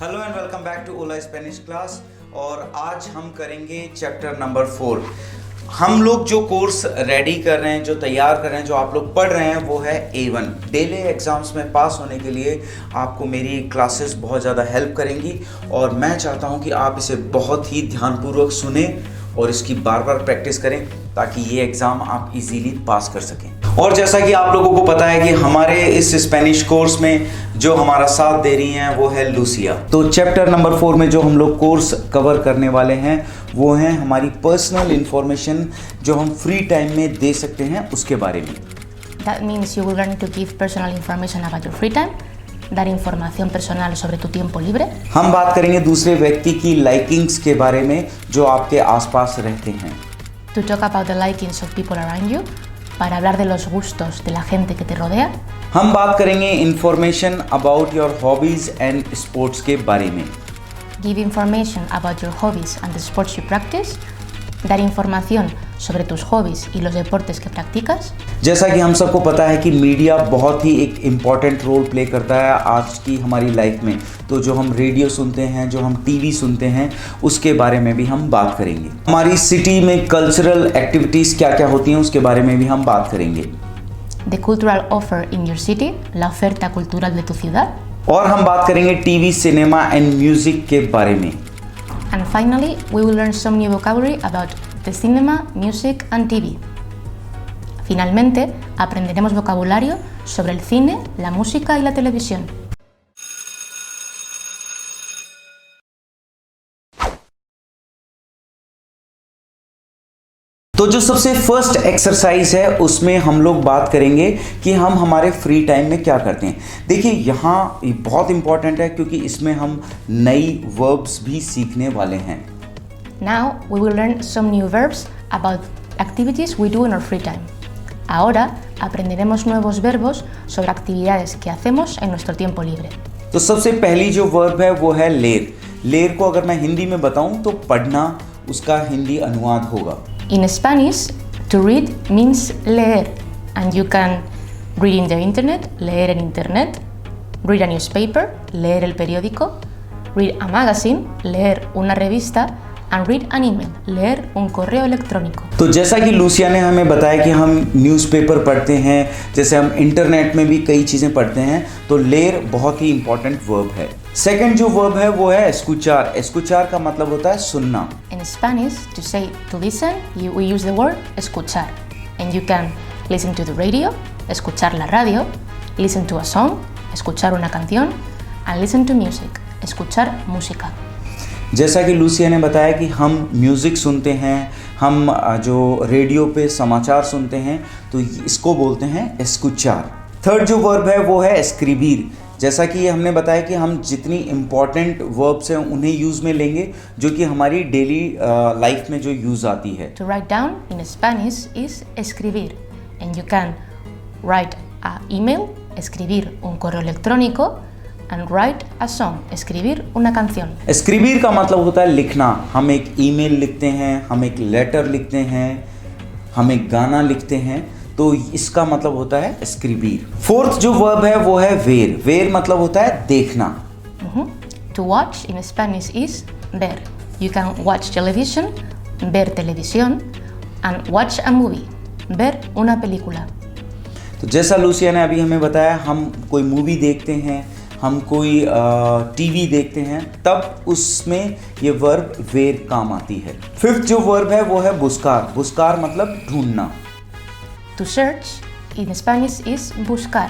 Hello and welcome back to hola Spanish class. और आज हम करेंगे चैप्टर नंबर 4। हम लोग जो कोर्स रेडी कर रहे हैं, जो तैयार कर रहे हैं, जो आप लोग पढ़ रहे हैं वो है A1। डेली एग्ज़ाम्स में पास होने के लिए आपको मेरी क्लासेस बहुत ज़्यादा हेल्प करेंगी और मैं चाहता हूँ कि आप इसे बहुत ही ध्यानपूर्वक सुने और इसकी बार बार प्रैक्टिस करें ताकि ये एग्ज़ाम आप इजीली पास कर सकें। और जैसा कि आप लोगों को पता है कि हमारे इस स्पेनिश कोर्स में जो हमारा साथ दे रही हैं वो है लूसिया। तो चैप्टर नंबर 4 में जो हम लोग कोर्स कवर करने वाले हैं वो हैं हमारी पर्सनल इन्फॉर्मेशन जो हम फ्री टाइम में दे सकते हैं उसके बारे में। That means you will learn to give personal information about your free time, dar información personal sobre tu tiempo libre. हम बात करेंगे दूसरे व्यक्ति की लाइकिंग्स के बारे में जो आपके आसपास रहते हैं। To talk about the likings of people around you, para hablar de los gustos de la gente que te rodea. हम बात करेंगे information about your hobbies and sports के बारे में। Give information about your hobbies and the sports you practice. Dar información sobre tus hobbies y los deportes que practicas. जैसा कि हम सबको पता है कि मीडिया बहुत ही एक इम्पॉर्टेंट रोल प्ले करता है आज की हमारी लाइफ में। तो जो हम रेडियो सुनते हैं, जो हम टीवी सुनते हैं, उसके बारे में भी हम बात करेंगे। हमारी सिटी में कल्चरल एक्टिविटीज़ क्या क्या होती हैं उसके बारे में भी हम बात करेंगे। The cultural offer in your city, la oferta cultural de tu ciudad. और हम बात करेंगे टीवी, सिनेमा एंड म्यूज़िक के बारे में। And finally, we will learn some new vocabulary about the cinema, music and TV. Finalmente, aprenderemos vocabulario sobre el cine, la música y la televisión. तो जो सबसे फर्स्ट एक्सरसाइज है उसमें हम लोग बात करेंगे कि हम हमारे फ्री टाइम में क्या करते हैं। देखिए यहाँ ये बहुत इंपॉर्टेंट है क्योंकि इसमें हम नई वर्ब्स भी सीखने वाले हैं। Now, we will learn some new verbs about activities we do in our free time. Ahora, aprenderemos nuevos verbos sobre actividades que hacemos en nuestro tiempo libre. तो सबसे पहली जो वर्ब है वो है लेर। लेर को अगर मैं हिंदी में बताऊं तो पढ़ना उसका हिंदी अनुवाद होगा। In Spanish, to read means leer, and you can read in the internet, leer en internet, read a newspaper, leer el periódico, read a magazine, leer una revista, and read an email, leer un correo electrónico. तो जैसा कि Lucia ने हमें बताया कि हम newspaper पढ़ते हैं, जैसे हम इंटरनेट में भी कई चीज़ें पढ़ते हैं, तो लेर बहुत ही इंपॉर्टेंट वर्ब है। सेकंड जो वर्ब है वो है escuchar। escuchar का मतलब होता है सुनना। In Spanish, to say to listen, we use the word escuchar, and you can listen to the radio, escuchar la radio, listen to a song, escuchar una canción, and listen to music, escuchar música. जैसा कि Lucia ने बताया कि हम music सुनते हैं, हम जो रेडियो पे समाचार सुनते हैं, तो इसको बोलते हैं escuchar। थर्ड जो वर्ब है वो है escribir। जैसा कि हमने बताया कि हम जितनी इम्पॉर्टेंट वर्ब्स हैं उन्हें यूज़ में लेंगे जो कि हमारी डेली लाइफ में जो यूज़ आती है। To write down in Spanish is escribir, and you can write an email, escribir un correo electrónico, and write a song, escribir una canción. escribir का मतलब होता है लिखना। हम एक ईमेल लिखते हैं, हम एक लेटर लिखते हैं, हम एक गाना लिखते हैं, तो इसका मतलब होता है escribir। फोर्थ जो वर्ब है वो है वेर। वेर मतलब होता है देखना। To watch in Spanish is ver. You can watch television, ver televisión, and watch a movie, ver una película. तो जैसा लूसिया ने अभी हमें बताया, हम कोई मूवी देखते हैं, हम कोई टीवी देखते हैं, तब उसमें ये वर्ब वेर काम आती है। फिफ्थ जो वर्ब है वो है buscar। buscar मतलब ढूंढना। To search in Spanish is buscar.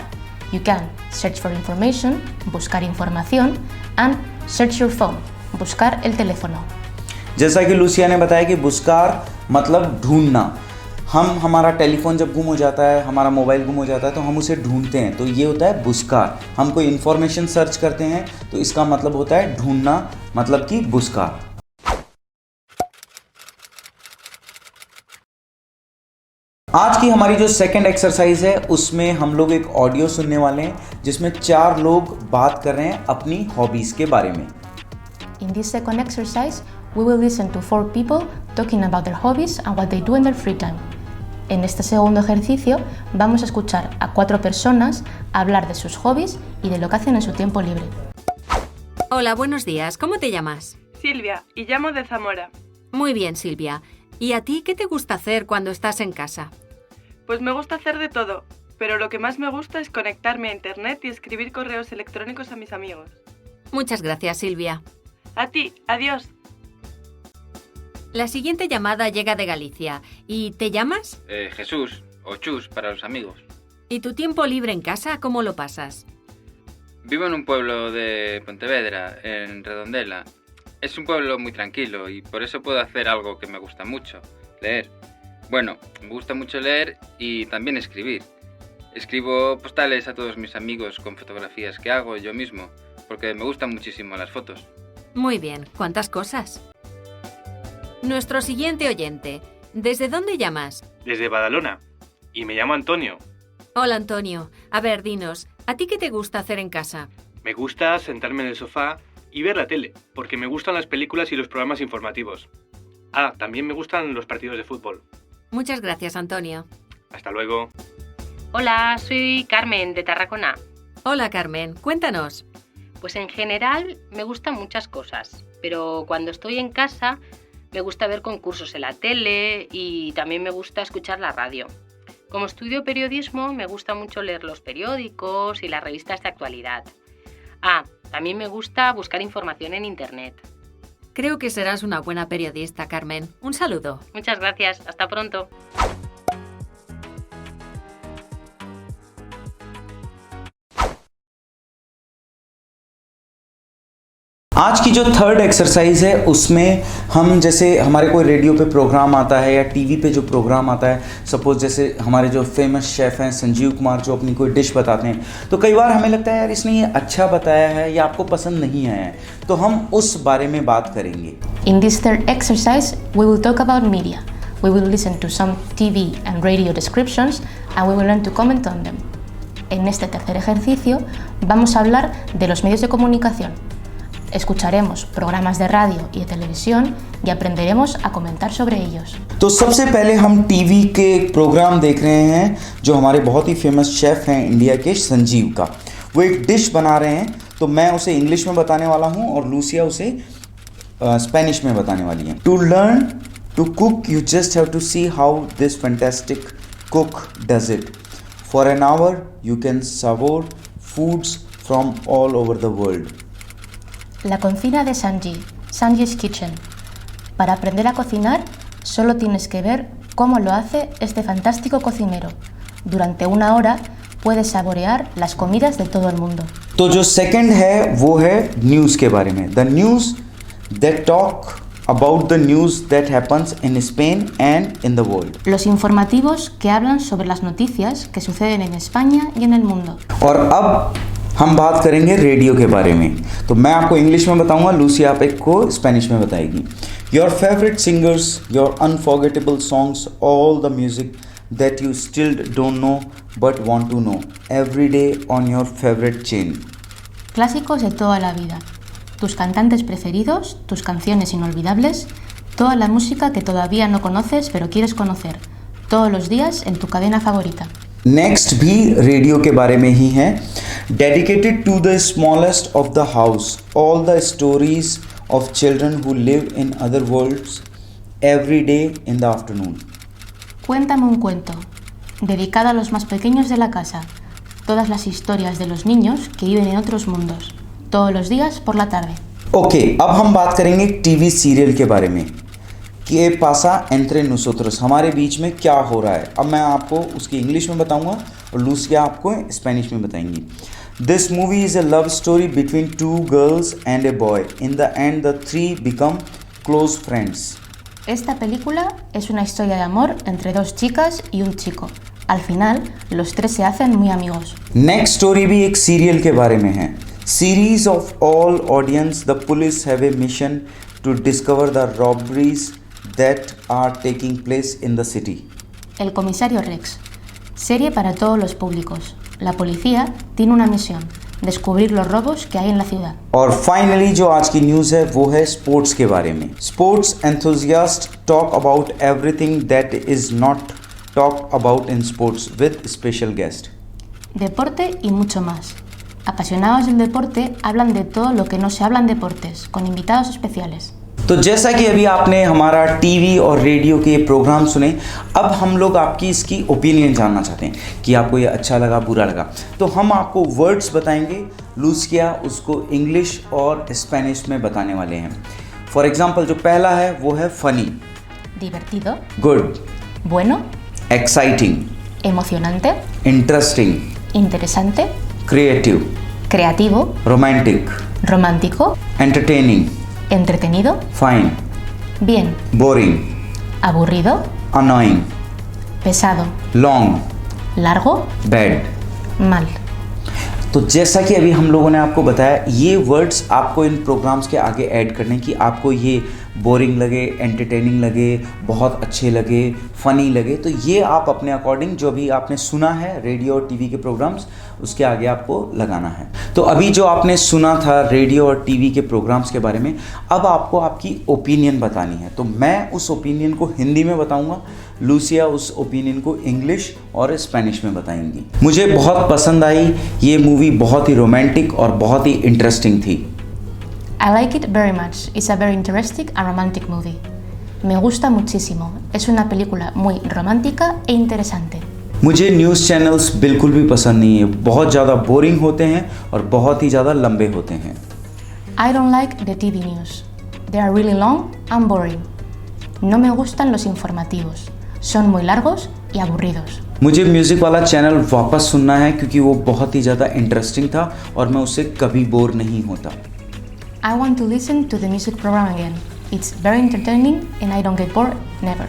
You can search for information, buscar información, and search your phone, buscar el teléfono. जैसा कि लूसिया ने बताया कि buscar मतलब ढूंढना। हम हमारा टेलीफोन जब गुम हो जाता है, हमारा मोबाइल गुम हो जाता है तो हम उसे ढूंढते हैं, तो ये होता है buscar। हम कोई इन्फॉर्मेशन सर्च करते हैं तो इसका मतलब होता है ढूंढना, मतलब कि buscar। आज की हमारी जो सेकंड एक्सरसाइज है उसमें हम लोग एक ऑडियो सुनने वाले हैं जिसमें 4 लोग बात कर रहे हैं अपनी हॉबीज के बारे में। In this second exercise, we will listen to 4 people talking about their hobbies and what they do in their free time. En este segundo ejercicio vamos a escuchar a 4 personas hablar de sus hobbies y de lo que hacen en su tiempo libre. Hola, buenos días. ¿Cómo te llamas? Silvia, y llamo de Zamora. Muy bien, Silvia. ¿Y a ti qué te gusta hacer cuando estás en casa? Pues me gusta hacer de todo, pero lo que más me gusta es conectarme a internet y escribir correos electrónicos a mis amigos. Muchas gracias, Silvia. A ti, adiós. La siguiente llamada llega de Galicia. ¿Y te llamas? Jesús, o Chus para los amigos. ¿Y tu tiempo libre en casa cómo lo pasas? Vivo en un pueblo de Pontevedra, en Redondela. Es un pueblo muy tranquilo y por eso puedo hacer algo que me gusta mucho, leer. Bueno, me gusta mucho leer y también escribir. Escribo postales a todos mis amigos con fotografías que hago yo mismo, porque me gustan muchísimo las fotos. Muy bien, ¿cuántas cosas? Nuestro siguiente oyente. ¿Desde dónde llamas? Desde Badalona. Y me llamo Antonio. Hola, Antonio. A ver, dinos, ¿a ti qué te gusta hacer en casa? Me gusta sentarme en el sofá y ver la tele, porque me gustan las películas y los programas informativos. Ah, también me gustan los partidos de fútbol. Muchas gracias, Antonio. Hasta luego. Hola, soy Carmen de Tarragona. Hola, Carmen. Cuéntanos. Pues en general me gustan muchas cosas, pero cuando estoy en casa me gusta ver concursos en la tele y también me gusta escuchar la radio. Como estudio periodismo me gusta mucho leer los periódicos y las revistas de actualidad. Ah, también me gusta buscar información en internet. Creo que serás una buena periodista, Carmen. Un saludo. Muchas gracias, hasta pronto. आज की जो third exercise है उसमें हम जैसे हमारे कोई radio पे प्रोग्राम आता है या टीवी पे जो प्रोग्राम आता है, सपोज जैसे हमारे जो फेमस शेफ़ हैं संजीव कुमार जो अपनी कोई डिश बताते हैं, तो कई बार हमें लगता है यार इसने ये अच्छा बताया है या आपको पसंद नहीं आया है, तो हम उस बारे में बात करेंगे. In this third exercise, we will talk about media. We will listen to some TV and radio descriptions and we will learn to comment on them. En este tercer ejercicio vamos a hablar de los medios de comunicación. Escucharemos programas de radio y de televisión y aprenderemos a comentar sobre ellos. तो सबसे पहले हम TV के programme देख रहे हैं जो हमारे बहुत ही फेमस शेफ़ हैं इंडिया के संजीव का. वो एक डिश बना रहे हैं, तो मैं उसे इंग्लिश में बताने वाला हूँ और लूसिया उसे स्पेनिश में बताने वाली है. To learn to cook you just have to see how this fantastic cook does it. For an hour you can savor foods from all over the world. La cocina de Sanji, Sanji's Kitchen. Para aprender a cocinar, solo tienes que ver cómo lo hace este fantástico cocinero. Durante una hora puedes saborear las comidas de todo el mundo. तो जो second है वो है news के बारे में. The news that talk about the news that happens in Spain and in the world. Los informativos que hablan sobre las noticias que suceden en España y en el mundo. और अब हम बात करेंगे radio के बारे में. तो मैं आपको इंग्लिश में बताऊंगा, लूसी आप एक को स्पेनिश में बताएगी. Your favorite singers, your unforgettable songs, all the music that you still don't know but want to know. Every day on your favorite chain. Clásicos de toda la vida. Tus cantantes preferidos, tus canciones inolvidables, toda la música que todavía no conoces pero quieres conocer, todos los días en tu cadena favorita. Next भी radio के बारे में ही है. Dedicated to the smallest of the house, all the stories of children who live in other worlds every day in the afternoon. Cuéntame un cuento, dedicado a los más pequeños de la casa, todas las historias de los niños que viven en otros mundos, todos los días por la tarde. Okay, अब हम बात करेंगे TV serial के बारे में. ¿Qué pasa entre nosotros? हमारे बीच में क्या हो रहा है. अब मैं आपको उसकी इंग्लिश में बताऊंगा और लूसिया आपको स्पेनिश में बताएंगी. This movie is a love story between two girls and a boy. In the end, the three become close friends. Esta película es una historia de amor entre dos chicas y un chico. Al final, los tres se hacen muy amigos. Next story भी एक serial के बारे में है. Series of all audience, the police have a mission to discover the robberies that are taking place in the city. El comisario Rex. Serie para todos los públicos. La policía tiene una misión, descubrir los robos que hay en la ciudad. और finally जो आज की news है वो है sports के बारे में. Sports enthusiasts talk about everything that is not talked about in sports with special guest. Deporte y mucho más. Apasionados del deporte hablan de todo lo que no se habla en deportes, con invitados especiales. तो जैसा कि अभी आपने हमारा TV और radio के programme सुने, अब हम लोग आपकी इसकी ओपिनियन जानना चाहते हैं कि आपको ये अच्छा लगा, बुरा लगा। तो हम आपको वर्ड्स बताएंगे, लूसिया उसको इंग्लिश और स्पेनिश में बताने वाले हैं। फॉर एग्जाम्पल जो पहला है वो है funny, Divertido, good, bueno, exciting, emocionante, interesting, interesante, creative, creativo, romantic, romántico, entertaining, entretenido, fine, bien, boring, aburrido, annoying, pesado, long, largo, bad. mal. तो जैसा कि अभी हम लोगों ने आपको बताया, ये वर्ड्स आपको इन प्रोग्राम्स के आगे ऐड करने की, आपको ये बोरिंग लगे, एंटरटेनिंग लगे, बहुत अच्छे लगे, फ़नी लगे, तो ये आप अपने अकॉर्डिंग जो भी आपने सुना है रेडियो और टीवी के प्रोग्राम्स, उसके आगे आपको लगाना है। तो अभी जो आपने सुना था रेडियो और टीवी के प्रोग्राम्स के बारे में, अब आपको आपकी ओपिनियन बतानी है। तो मैं उस ओपिनियन को हिंदी में बताऊंगा, लूसिया उस ओपिनियन को इंग्लिश और स्पेनिश में बताएंगी। मुझे बहुत पसंद आई ये मूवी, बहुत ही रोमांटिक और बहुत ही इंटरेस्टिंग थी। I like it very much. It's a very interesting and romantic movie. Me gusta muchísimo. Es una película muy romántica e interesante. मुझे न्यूज़ चैनल्स बिल्कुल भी पसंद नहीं है, बहुत ज़्यादा बोरिंग होते हैं और बहुत ही ज़्यादा लंबे होते हैं। I don't like the TV news. They are really long and boring. No me gustan los informativos. Son muy largos y aburridos. मुझे म्यूज़िक वाला चैनल वापस सुनना है क्योंकि वो बहुत ही ज़्यादा इंटरेस्टिंग था और मैं उससे कभी बोर नहीं होता। I want to listen to the music program again. It's very entertaining and I don't get bored, never.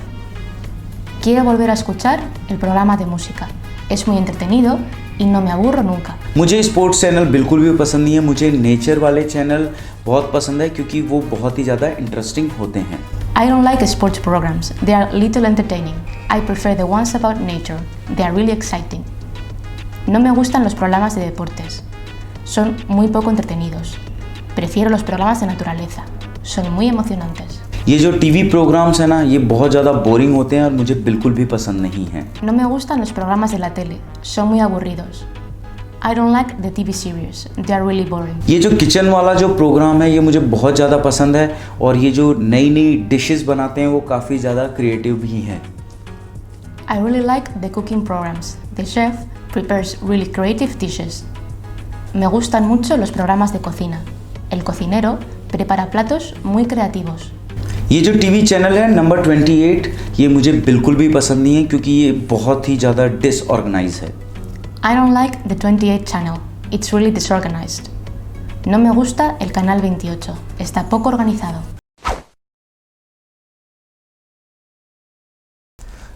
Quiero volver a escuchar el programa de música. Es muy entretenido y no me aburro nunca. मुझे sports channel बिल्कुल भी पसंद नहीं है, मुझे nature वाले channel बहुत पसंद है क्योंकि वो बहुत ही ज़्यादा इंटरेस्टिंग होते हैं। I don't like sports programs. They are little entertaining. I prefer the ones about nature. They are really exciting. No me gustan los programas de deportes. Son muy poco entretenidos. Prefiero los programas de naturaleza. Son muy emocionantes. ये जो TV programmes हैं ना, ये बहुत ज़्यादा boring होते हैं और मुझे बिल्कुल भी पसंद नहीं है। No me gustan los programas de la tele. Son muy aburridos. I don't like the TV series. They are really boring. ये जो किचन वाला जो प्रोग्राम है, ये मुझे बहुत ज़्यादा पसंद है और ये जो नई नई डिशेस बनाते हैं वो काफ़ी ज़्यादा क्रिएटिव भी हैं। I really like the cooking programs. The chef prepares really creative dishes. Me gustan mucho los programas de cocina. El cocinero prepara platos muy creativos. ये जो टीवी चैनल है नंबर 28, ये मुझे बिल्कुल भी पसंद नहीं है क्योंकि ये बहुत ही ज़्यादा डिसऑर्गेनाइज है। I don't like the 28 channel. It's really disorganized. No me gusta el canal 28. Está poco organizado.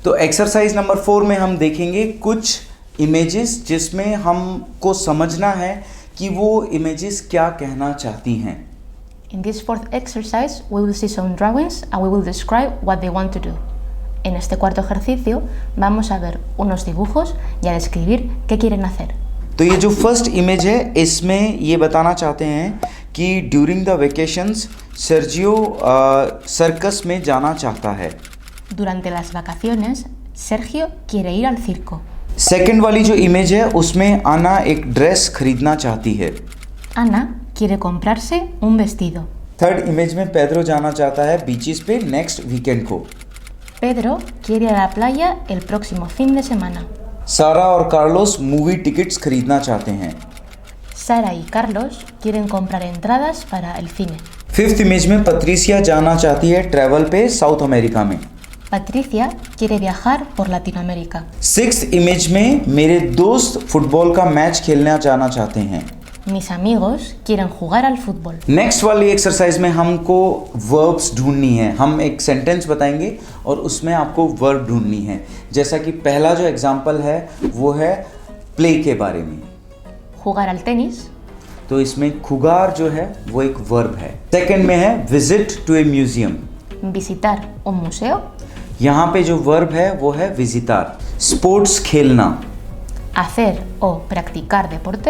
तो एक्सरसाइज नंबर 4 में हम देखेंगे कुछ इमेजेस जिसमें हमको समझना है कि वो इमेजेस क्या कहना चाहती हैं। In this fourth exercise, we will see some drawings and we will describe what they want to do. En este cuarto ejercicio, vamos a ver unos dibujos y a describir qué quieren hacer. तो ये जो first image है, इसमें ये बताना चाहते हैं कि during the vacations Sergio circus में जाना चाहता है। Durante las vacaciones, Sergio quiere ir al circo. Second वाली जो इमेज है, उसमें आना एक ड्रेस खरीदना चाहती है। Ana quiere comprarse un vestido. Third image में पेड्रो जाना चाहता है बीचेस पे नेक्स्ट वीकेंड को। Pedro quiere ir a la playa el próximo fin de semana. सारा और कार्लोस मूवी टिकट्स खरीदना चाहते हैं। Sara y Carlos quieren comprar entradas para el cine. Fifth image में पत्रिसिया जाना चाहती है ट्रैवल पे साउथ अमेरिका में। Patricia quiere viajar por Latinoamérica. Sixth image में मेरे दोस्त फुटबॉल का मैच खेलना जाना चाहते हैं। Mis amigos quieren jugar al fútbol. Next वाली एक्सरसाइज में हमको वर्ब्स ढूंढनी है। हम एक सेंटेंस बताएंगे और उसमें आपको वर्ब ढूंढनी है। जैसा कि पहला जो एग्जांपल है वो है प्ले के बारे में। Jugar al tenis. तो इसमें खुगार जो है वो एक वर्ब है। सेकंड में है visit to a museum. Visitar un museo. यहाँ पे जो वर्ब है वो है विजिटार। स्पोर्ट्स खेलना। Hacer o practicar deporte.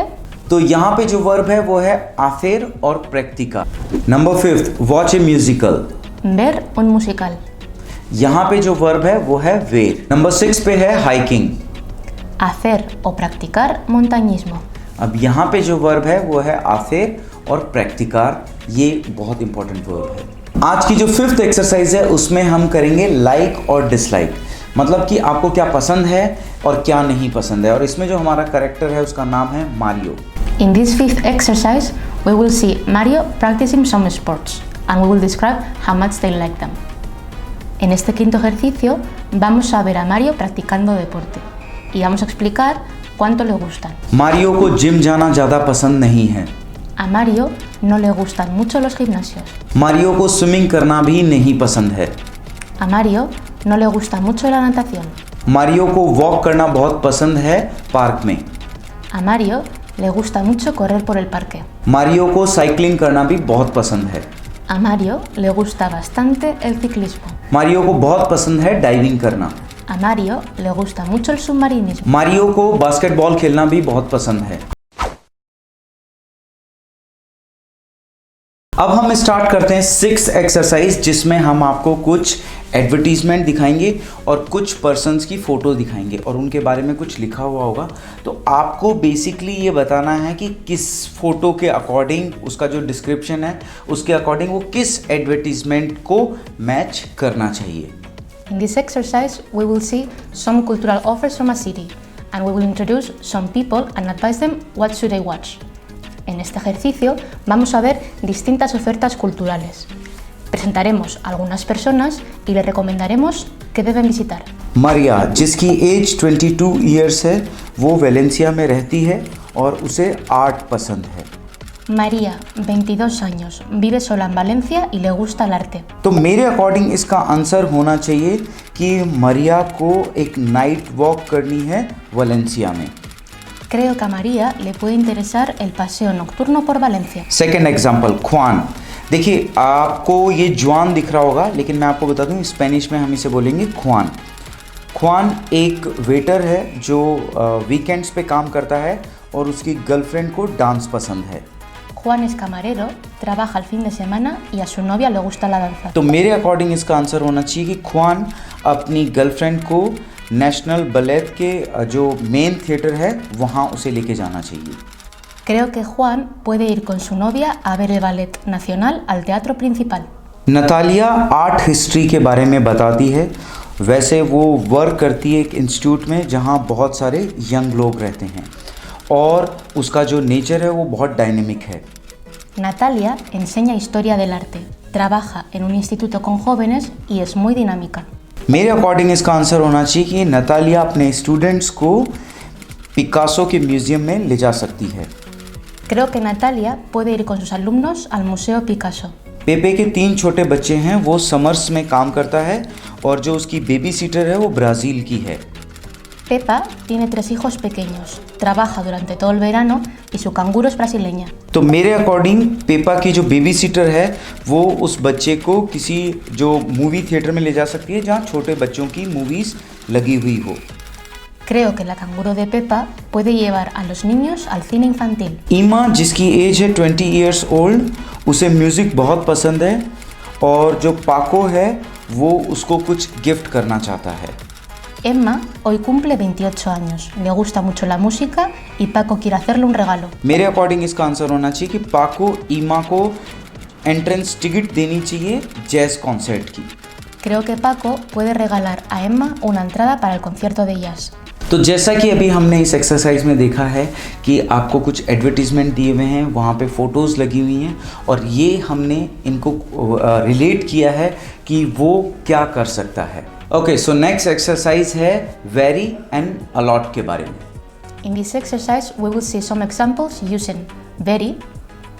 तो यहाँ पे जो वर्ब है वो है hacer और practicar। नंबर फिफ्थ, वॉच ए म्यूजिकल। Ver un musical. यहाँ पे जो वर्ब है वो है वेयर। नंबर 6 पे है hiking. Hacer o practicar montañismo. अब यहाँ पे जो वर्ब है वो है आफेर और प्रैक्टिकार, ये बहुत इंपॉर्टेंट वर्ब है। आज की जो 5th एक्सरसाइज है उसमें हम करेंगे लाइक और डिसलाइक, मतलब कि आपको क्या पसंद है और क्या नहीं पसंद है। और इसमें जो हमारा कैरेक्टर है उसका नाम है Mario. In this 5th exercise, we will see Mario practicing some sports and we will describe how much they like them. En este 5º ejercicio vamos a ver a Mario practicando deporte y vamos a explicar cuánto le gustan. Mario को gym जाना ज़्यादा पसंद नहीं है। A Mario no le gustan mucho los gimnasios. Mario को swimming करना भी नहीं पसंद है। A Mario no le gusta mucho la natación. Mario को वॉक करना बहुत पसंद है पार्क में। A Mario le gusta mucho correr por el parque. Mario को साइकिलिंग करना भी बहुत पसंद है। A Mario le gusta bastante el ciclismo. Mario को बहुत पसंद है डाइविंग करना। A Mario le gusta mucho el submarinismo. Mario को बास्केटबॉल खेलना भी बहुत पसंद है। अब हम स्टार्ट करते हैं 6th एक्सरसाइज, जिसमें हम आपको कुछ एडवर्टीजमेंट दिखाएंगे और कुछ पर्सन्स की फ़ोटो दिखाएंगे और उनके बारे में कुछ लिखा हुआ होगा। तो आपको बेसिकली ये बताना है कि किस फ़ोटो के अकॉर्डिंग, उसका जो डिस्क्रिप्शन है उसके अकॉर्डिंग वो किस एडवर्टीजमेंट को मैच करना चाहिए। In this exercise, we will see some cultural offers from a city and we will introduce some people and advise them what should they watch. En este ejercicio vamos a ver distintas ofertas culturales. Presentaremos a algunas personas y les recomendaremos que deben visitar. Maria, जिसकी as 22 years है, वो Valencia में रहती है और उसे art पसंद है। María, 22 años, vive sola en Valencia y le gusta el arte. तो मेरे अकॉर्डिंग इसका आंसर होना चाहिए कि मारिया को एक नाइट वॉक करनी है वलेंसिया में। Creo que a María le puede interesar el paseo nocturno por Valencia. Second example, Juan. देखिए, आपको ये जवान दिख रहा होगा, लेकिन मैं आपको बता दूं स्पेनिश में हम इसे बोलेंगे ख्वान। ख्वान एक वेटर है जो वीकेंड्स पे काम करता है और उसकी गर्लफ्रेंड को डांस पसंद है। Juan es camarero, trabaja el fin de semana y a su novia le gusta la danza. तो मेरे अकॉर्डिंग इसका आंसर होना चाहिए कि ख्वान अपनी गर्लफ्रेंड को नेशनल बैलेट के जो मेन थिएटर है वहाँ उसे लेके जाना चाहिए। Creo que Juan puede ir con su novia a ver el ballet nacional al teatro principal. Natalia art history के बारे में बताती है। वैसे वो वर्क करती है एक इंस्टीट्यूट में जहाँ बहुत सारे यंग लोग रहते हैं और उसका जो नेचर है वो बहुत डायनेमिक है। Natalia enseña historia del arte, trabaja en un instituto con jóvenes y es muy dinámica. मेरे अकॉर्डिंग इसका आंसर होना चाहिए कि नतालिया अपने स्टूडेंट्स को पिकासो के म्यूज़ियम में ले जा सकती है। Creo que Natalia puede ir con sus alumnos al Museo Picasso. पेपे के 3 छोटे बच्चे हैं, वो समर्स में काम करता है और जो उसकी बेबी सीटर है वो ब्राज़ील की है। Pepa tiene 3 hijos pequeños, trabaja durante todo el verano y su canguro es brasileña. तो मेरे अकॉर्डिंग पेपा की जो बेबी सीटर है वो उस बच्चे को किसी जो मूवी थिएटर में ले जा सकती है जहाँ छोटे बच्चों की मूवीज़ लगी हुई हो। Creo que la canguro de Pepa puede llevar a los niños al cine infantil. ईमा, जिसकी एज है 20 ईयर्स ओल्ड, उसे म्यूज़िक बहुत पसंद है और जो पाको है वो उसको कुछ गिफ्ट करना चाहता है। Emma hoy cumple 28 años, le gusta mucho la música y Paco quiere hacerle un regalo. मेरे अकॉर्डिंग इसका आंसर होना चाहिए कि पाको ईमा को एंट्रेंस टिकट देनी चाहिए जैज कॉन्सर्ट की। Creo que Paco puede regalar a Emma una entrada para el concierto de jazz. तो जैसा कि अभी हमने इस एक्सरसाइज में देखा है कि आपको कुछ एडवर्टीजमेंट दिए हुए हैं, वहाँ पे फ़ोटोज़ लगी हुई हैं और ये हमने इनको रिलेट किया है कि वो क्या कर सकता है। ओके, सो नेक्स्ट एक्सरसाइज है वेरी एंड अलॉट के बारे में। In this exercise we will see some examples using very,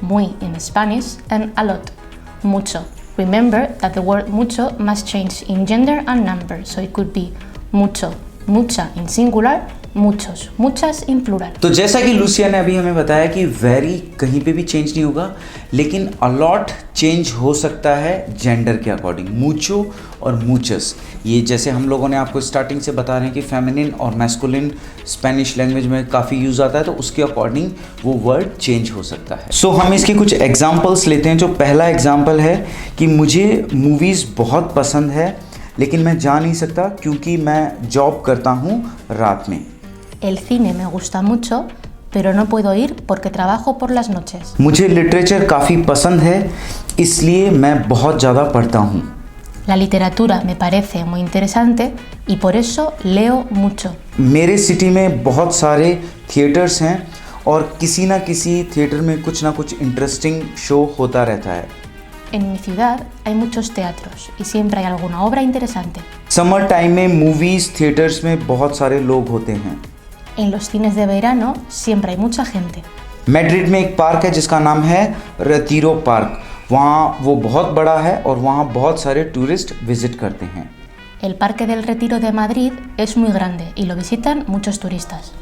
muy in Spanish, and a lot, mucho. Remember that the word mucho must change in gender and number, so it could be mucho, mucha in singular, muchos, muchas in plural. तो जैसा कि Lucia ने अभी हमें बताया कि very कहीं पे भी चेंज नहीं होगा, लेकिन अलॉट चेंज हो सकता है जेंडर के अकॉर्डिंग। मूचो और मूचस, ये जैसे हम लोगों ने आपको स्टार्टिंग से बता रहे हैं कि फेमिनिन और मैस्कुलिन स्पेनिश लैंग्वेज में काफ़ी यूज़ आता है, तो उसके अकॉर्डिंग वो वर्ड चेंज हो सकता है। सो हम इसके कुछ एग्जाम्पल्स लेते हैं। जो पहला एग्जाम्पल है कि मुझे मूवीज़ बहुत पसंद है लेकिन मैं जा नहीं सकता क्योंकि मैं जॉब करता हूँ रात में। El cine me gusta mucho, pero no puedo ir porque trabajo por las noches. मुझे लिटरेचर काफ़ी पसंद है, इसलिए मैं बहुत ज़्यादा पढ़ता हूँ. La literatura me parece muy interesante y por eso leo mucho. मेरे सिटी में बहुत सारे थिएटर्स हैं और किसी ना किसी थिएटर में कुछ ना कुछ इंटरेस्टिंग शो होता रहता है. En mi ciudad hay muchos teatros y siempre hay alguna obra interesante. Summer time में मूवीज़ थिएटर्स में बहुत सारे लोग होते हैं. En los cines de verano siempre hay mucha gente. Madrid में एक पार्क है जिसका नाम है रेतीरो पार्क. वहाँ वो बहुत बड़ा है और वहाँ बहुत सारे टूरिस्ट विजिट करते हैं. El Parque del Retiro de Madrid es muy grande y lo visitan muchos turistas.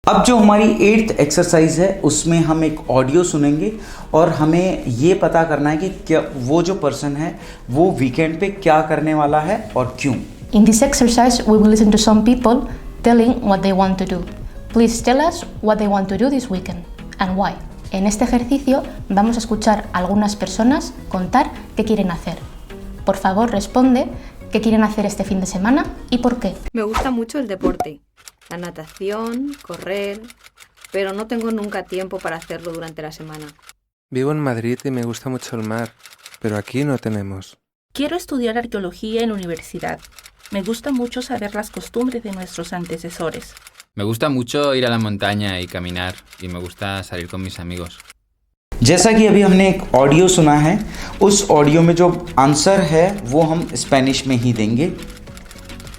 अब जो हमारी 8th एक्सरसाइज है उसमें हम एक ऑडियो सुनेंगे और हमें ये पता करना है कि क्या वो जो पर्सन है वो वीकेंड पे क्या करने वाला है और क्यों. In this exercise, we will listen to some people telling what they want to do. Please tell us what they want to do this weekend and why. En este ejercicio vamos a escuchar a algunas personas contar qué quieren hacer. Por favor, responde qué quieren hacer este fin de semana y por qué. Me gusta mucho el deporte, la natación, correr, pero no tengo nunca tiempo para hacerlo durante la semana. Vivo en Madrid y me gusta mucho el mar, pero aquí no tenemos. Quiero estudiar arqueología en la universidad. Me gusta mucho saber las costumbres de nuestros antecesores. Me gusta mucho ir a la montaña y caminar, y me gusta salir con mis amigos. जैसा कि अभी हमने एक audio सुना है, उस audio में जो आंसर है वो हम स्पेनिश में ही देंगे.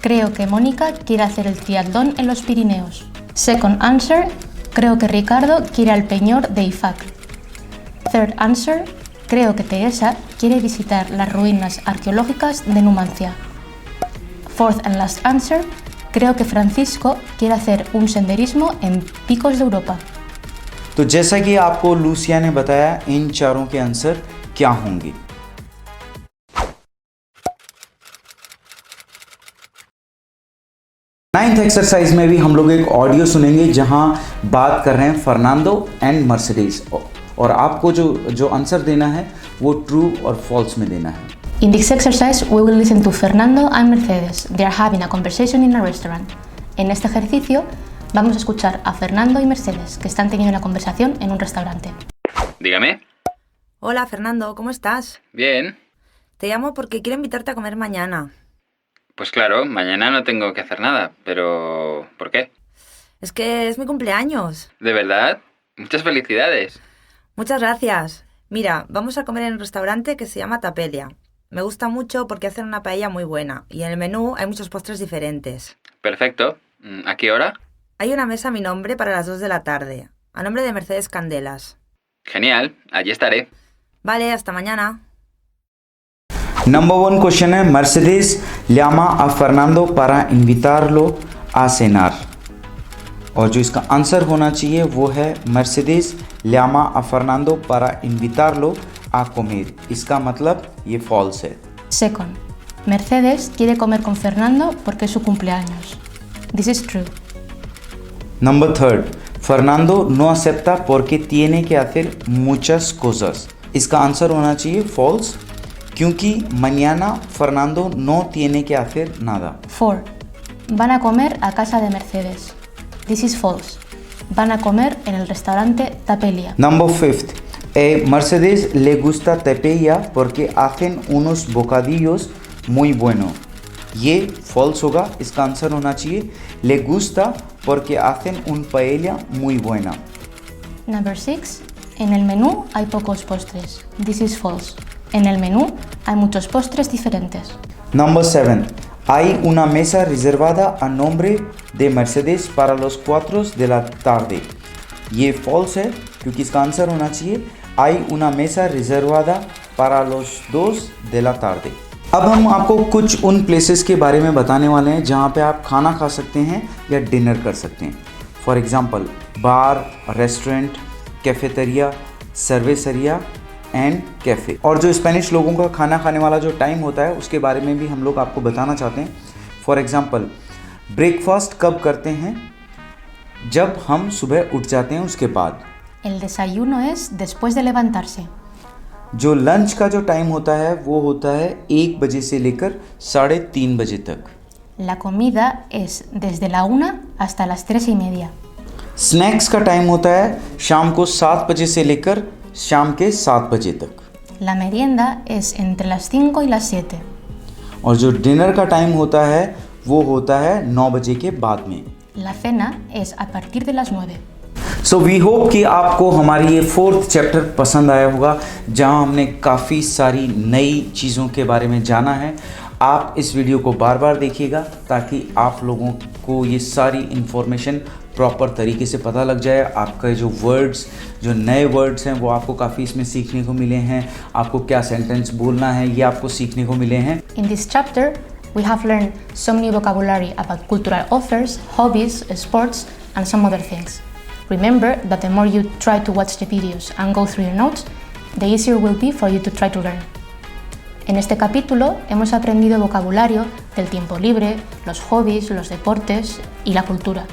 Creo que Mónica quiere hacer el triatlón en los Pirineos. Second answer, creo que Ricardo quiere al Peñor de Ifac. Third answer, creo que Teresa quiere visitar las ruinas arqueológicas de Numancia. Fourth and last answer, creo que Francisco quiere hacer un senderismo en picos de Europa. तो जैसा कि आपको Lucia ने बताया, इन चारों के answer क्या होंगे. नाइन्थ एक्सरसाइज में भी हम लोग एक ऑडियो सुनेंगे जहां बात कर रहे हैं फर्नांडो एंड मर्सिडीज और आपको जो आंसर देना है वो ट्रू और फॉल्स में देना है. In this exercise, we will listen to Fernando and Mercedes. They are having a conversation in a restaurant. En este ejercicio, vamos a escuchar a Fernando y Mercedes, que están teniendo una conversación en un restaurante. Dígame. Hola, Fernando, ¿cómo estás? Bien. Te llamo porque quiero invitarte a comer mañana. Pues claro, mañana no tengo que hacer nada, pero ¿por qué? Es que es mi cumpleaños. ¿De verdad? Muchas felicidades. Muchas gracias. Mira, vamos a comer en un restaurante que se llama Tapelia. Me gusta mucho porque hacen una paella muy buena y en el menú hay muchos postres diferentes. Perfecto. ¿A qué hora? Hay una mesa a mi nombre para las 2 de la tarde, a nombre de Mercedes Candelas. Genial, allí estaré. Vale, hasta mañana. Number 1 question है, Mercedes llama a Fernando para invitarlo a cenar. और जो इसका answer होना चाहिए वो है Mercedes llama a Fernando para invitarlo a comer. इसका मतलब ये false है. Second, Mercedes quiere comer con Fernando porque es su cumpleaños. This is true. Number 3, Fernando no acepta porque tiene que hacer muchas cosas. इसका answer होना चाहिए false, क्योंकि mañana Fernando no tiene que hacer nada. 4, van a comer a casa de Mercedes. This is false. Van a comer en el restaurante Tapelia. Number 5, Mercedes le gusta Tapelia porque hacen unos bocadillos muy buenos. ये false होगा. इसका answer होना चाहिए le gusta porque hacen un paella muy buena. Number 6, en el menú hay pocos postres. This is false. En el menú hay muchos postres diferentes. Number 7, hay una mesa reservada a nombre de Mercedes para los 4 de la tarde. ये false है क्योंकि इसका answer होना चाहिए hay una mesa reservada para los 2 de la tarde. अब हम आपको कुछ उन प्लेसेस के बारे में बताने वाले हैं जहाँ पे आप खाना खा सकते हैं या डिनर कर सकते हैं. For example bar, restaurant, cafeteria, सर्वेसरिया एंड कैफ़े. और जो स्पेनिश लोगों का खाना खाने वाला जो टाइम होता है उसके बारे में भी हम लोग आपको बताना चाहते हैं. फॉर एग्जांपल ब्रेकफास्ट कब करते हैं? जब हम सुबह उठ जाते हैं उसके बाद. El desayuno es después de levantarse. जो लंच का जो टाइम होता है वो होता है 1 बजे से लेकर 3:30 बजे तक। La comida es desde la 1 hasta las 3:30. Snacks का टाइम होता है शाम को 7 बजे से लेकर शाम के 7 बजे तक। La merienda es entre las 5 y las 7. और जो डिनर का टाइम होता है वो होता है 9 बजे के बाद में। La cena es a partir de las 9. So we hope कि आपको हमारी ये 4th चैप्टर पसंद आया होगा, जहां हमने काफ़ी सारी नई चीज़ों के बारे में जाना है। आप इस वीडियो को बार बार देखिएगा ताकि आप लोगों को ये सारी इन्फॉर्मेशन प्रॉपर तरीके से पता लग जाए। आपका जो वर्ड्स, जो नए वर्ड्स हैं वो आपको काफ़ी इसमें सीखने को मिले हैं। आपको क्या सेंटेंस बोलना है ये आपको सीखने को मिले हैं। In this chapter, we have learned some new vocabulary about cultural offers, hobbies, sports, and some other things. Remember that the more you try to watch the videos and go through your notes, the easier will be for you to try to learn. En este capítulo hemos aprendido vocabulario del tiempo libre, los hobbies, los deportes y la cultura.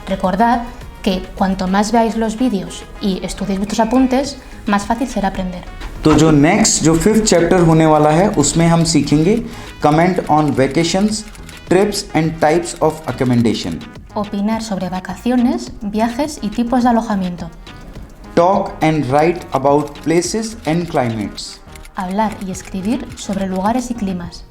Recordad que cuanto más veáis los vídeos y estudiéis vuestros apuntes, más fácil será aprender. तो जो next जो 5th chapter होने वाला है उसमें हम सीखेंगे comment on vacations, trips and types of accommodation. Opinar sobre vacaciones, viajes y tipos de alojamiento. Talk and write about places and climates. Hablar y escribir sobre lugares y climas.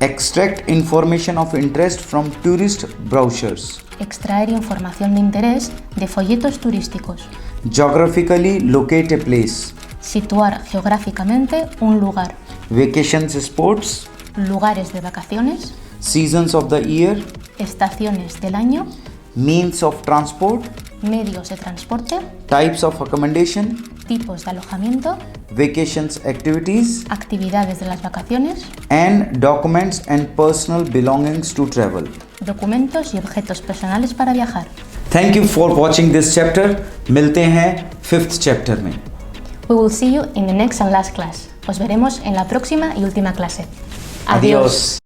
Extract information of interest from tourist brochures. Extraer información de interés de folletos turísticos. Geographically locate a place. Situar geográficamente un lugar. Vacations spots. Lugares de vacaciones. Seasons of the year. Estaciones del año. Means of transport. Medios de transporte. Types of accommodation. Tipos de alojamiento. Vacations activities. Actividades de las vacaciones. And documents and personal belongings to travel. Documentos y objetos personales para viajar. Thank you for watching this chapter. मिलते हैं 5th chapter में। We will see you in the next and last class. Os veremos en la próxima y última clase. Adiós.